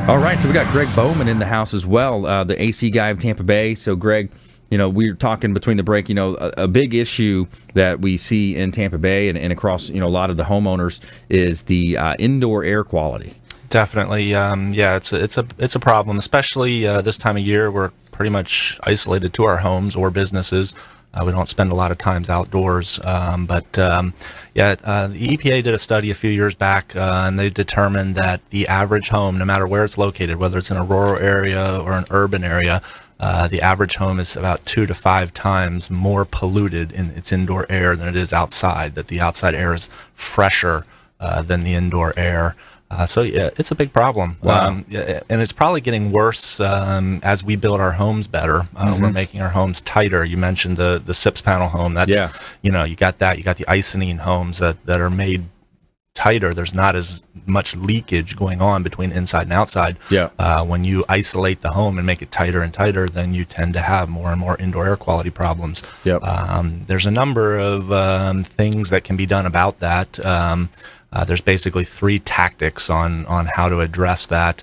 All right, so we got Gregg Bowman in the house as well, the AC guy of Tampa Bay. So, Gregg, we were talking between the break. A big issue that we see in Tampa Bay and across a lot of the homeowners is the indoor air quality. Definitely, yeah, it's a problem, especially this time of year. We're pretty much isolated to our homes or businesses. We don't spend a lot of times outdoors, but the EPA did a study a few years back, and they determined that the average home, no matter where it's located, whether it's in a rural area or an urban area, the average home is about 2 to 5 times more polluted in its indoor air than it is outside. That the outside air is fresher than the indoor air. So it's a big problem. Wow. And it's probably getting worse as we build our homes better. We're making our homes tighter. You mentioned the SIPS panel home. That's you got that. You got the Icynene homes that are made tighter. There's not as much leakage going on between inside and outside. When you isolate the home and make it tighter and tighter, then you tend to have more and more indoor air quality problems. There's a number of things that can be done about that. There's basically 3 tactics on how to address that.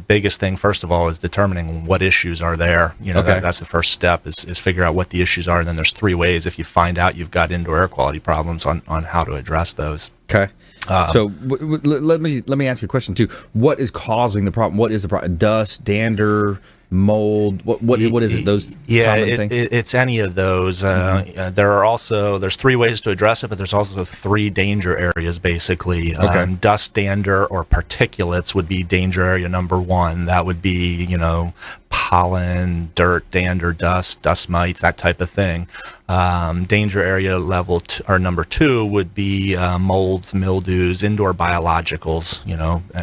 Biggest thing, first of all, is determining what issues are there. That's the first step is figure out what the issues are. And then there's 3 ways, if you find out you've got indoor air quality problems, on how to address those. Okay. So let me ask you a question too. What is causing the problem? What is the problem? Dust, dander, mold? What is it? Those common things? It's any of those. There's 3 ways to address it, but there's also 3 danger areas basically. Dust, dander, or particulates would be danger area number 1. That would be pollen, dirt, dander, dust mites, that type of thing. Danger area level or number 2 would be molds, mildews, indoor biologicals,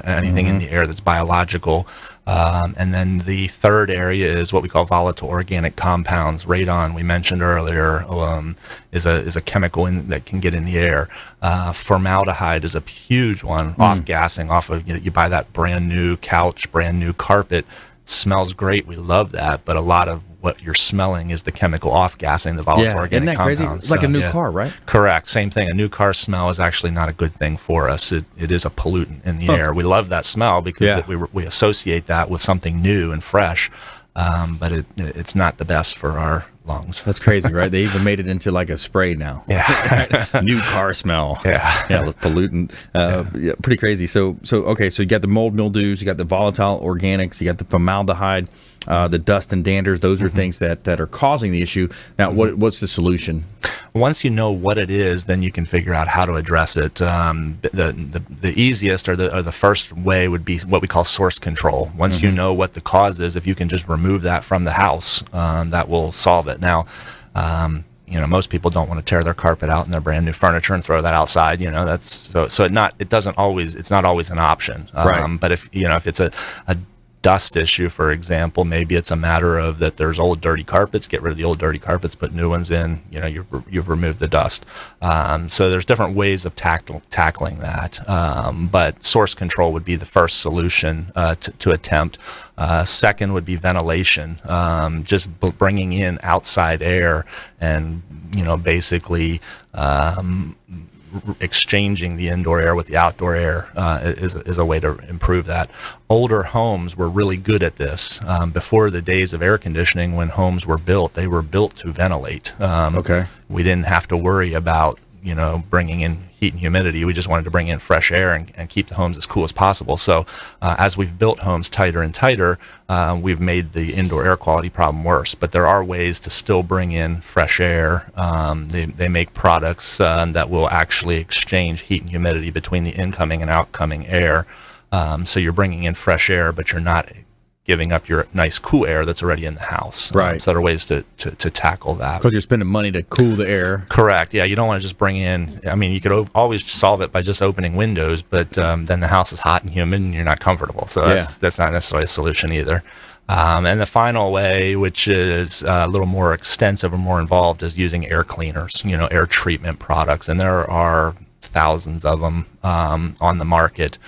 anything in the air that's biological. And then the 3rd area is what we call volatile organic compounds. Radon, we mentioned earlier, is a chemical that can get in the air. Formaldehyde is a huge one, off-gassing off of, you buy that brand new couch, brand new carpet. Smells great, we love that, but a lot of what you're smelling is the chemical off-gassing, the volatile organic compounds. Isn't that crazy? It's like a new car, right? Correct, same thing. A new car smell is actually not a good thing for us. It is a pollutant in the air. We love that smell because we associate that with something new and fresh, but it's not the best for our lungs. That's crazy, right? They even made it into like a spray now. New car smell. With pollutant. Pretty crazy. So you got the mold, mildews, you got the volatile organics, you got the formaldehyde, the dust and danders. Those are things that are causing the issue. Now, what's the solution? Once you know what it is, then you can figure out how to address it. The easiest or the first way would be what we call source control. Once you know what the cause is, if you can just remove that from the house, that will solve it. Now, most people don't want to tear their carpet out and their brand new furniture and throw that outside. That's it's not always an option. Right. But if it's a dust issue, for example, maybe it's a matter of that there's old dirty carpets, get rid of the old dirty carpets, put new ones in, you've removed the dust. So there's different ways of tackling that. But source control would be the first solution to attempt. Second would be ventilation, just bringing in outside air and, basically exchanging the indoor air with the outdoor air is a way to improve that. Older homes were really good at this. Before the days of air conditioning, when homes were built, they were built to ventilate. We didn't have to worry about bringing in heat and humidity. We just wanted to bring in fresh air and keep the homes as cool as possible. So as we've built homes tighter and tighter, we've made the indoor air quality problem worse. But there are ways to still bring in fresh air. They make products that will actually exchange heat and humidity between the incoming and outgoing air. So you're bringing in fresh air, but you're not giving up your nice cool air that's already in the house. Right. So there are ways to tackle that. Because you're spending money to cool the air. Correct. Yeah, you don't want to just bring in, you could always solve it by just opening windows, but then the house is hot and humid and you're not comfortable. So that's not necessarily a solution either. And the final way, which is a little more extensive and more involved, is using air cleaners, air treatment products. And there are thousands of them on the market.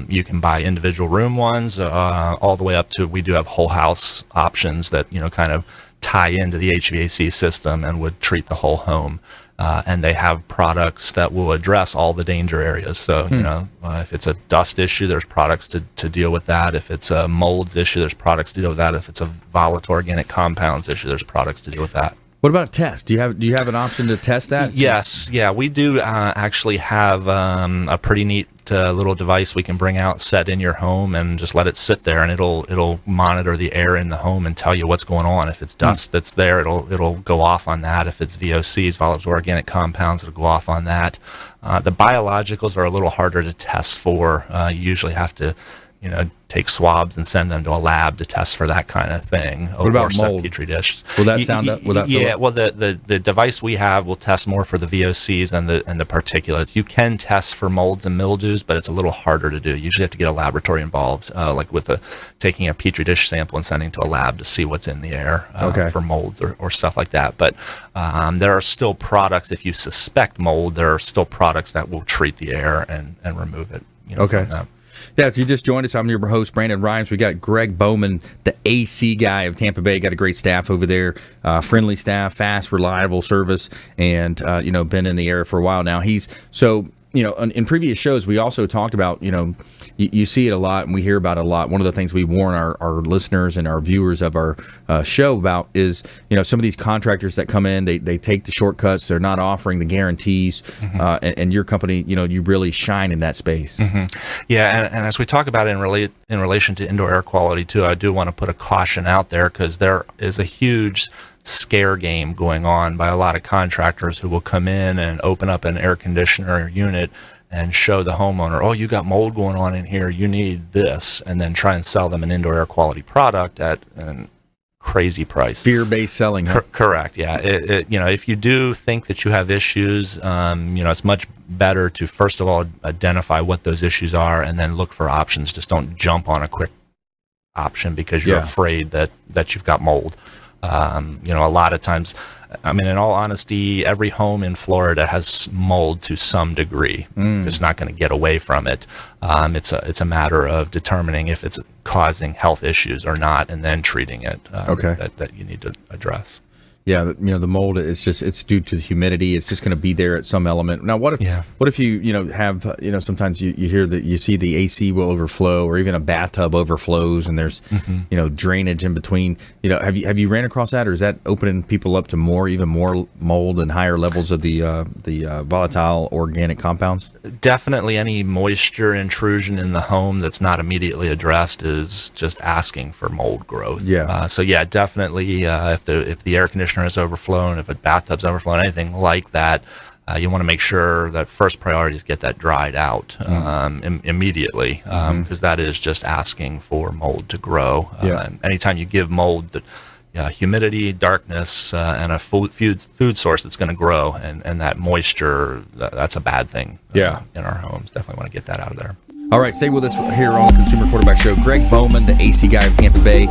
You can buy individual room ones all the way up to, we do have whole house options that, kind of tie into the HVAC system and would treat the whole home. and they have products that will address all the danger areas. So, if it's a dust issue, there's products to deal with that. If it's a molds issue, there's products to deal with that. If it's a volatile organic compounds issue, there's products to deal with that. What about a test? Do you have an option to test that? Yes, yeah, we do actually have a pretty neat little device we can bring out, set in your home, and just let it sit there, and it'll monitor the air in the home and tell you what's going on. If it's dust that's there, it'll go off on that. If it's VOCs, volatile organic compounds, it'll go off on that. The biologicals are a little harder to test for. You usually have to take swabs and send them to a lab to test for that kind of thing. What about mold? Petri dish. Will that sound up? Yeah, well, the device we have will test more for the VOCs and the particulates. You can test for molds and mildews, but it's a little harder to do. You usually have to get a laboratory involved, like with taking a Petri dish sample and sending to a lab to see what's in the air for molds or stuff like that. But there are still products, if you suspect mold, there are still products that will treat the air and remove it. From that. Yeah, if you just joined us, I'm your host, Brandon Rhymes. We got Gregg Bowman, the AC guy of Tampa Bay. Got a great staff over there, friendly staff, fast, reliable service, and been in the area for a while now. In previous shows, we also talked about, you see it a lot and we hear about it a lot. One of the things we warn our listeners and our viewers of our show about is, some of these contractors that come in, they take the shortcuts. They're not offering the guarantees. And your company, you really shine in that space. Yeah, and as we talk about it in relation to indoor air quality too, I do want to put a caution out there, because there is a huge scare game going on by a lot of contractors who will come in and open up an air conditioner unit and show the homeowner, oh, you got mold going on in here, you need this, and then try and sell them an indoor air quality product at a crazy price. Fear-based selling. Huh? Correct. Yeah. If you do think that you have issues, it's much better to first of all identify what those issues are and then look for options. Just don't jump on a quick option because you're afraid that you've got mold. A lot of times, in all honesty, every home in Florida has mold to some degree. It's not going to get away from it. It's a matter of determining if it's causing health issues or not, and then treating it. That you need to address. Yeah, the mold it's due to the humidity. It's just going to be there at some element. Now, what if you have sometimes you hear that you see the AC will overflow, or even a bathtub overflows, and there's drainage in between. Have you ran across that, or is that opening people up to even more mold and higher levels of the volatile organic compounds? Definitely, any moisture intrusion in the home that's not immediately addressed is just asking for mold growth. Definitely. If the air conditioner is overflown, if a bathtub's overflown, anything like that, you want to make sure that first priority is get that dried out immediately, because that is just asking for mold to grow. Anytime you give mold humidity, darkness, and a food source that's going to grow, and that moisture, that's a bad thing in our homes. Definitely want to get that out of there. All right, stay with us here on the Consumer Quarterback Show. Gregg Bowman, the AC guy of Tampa Bay.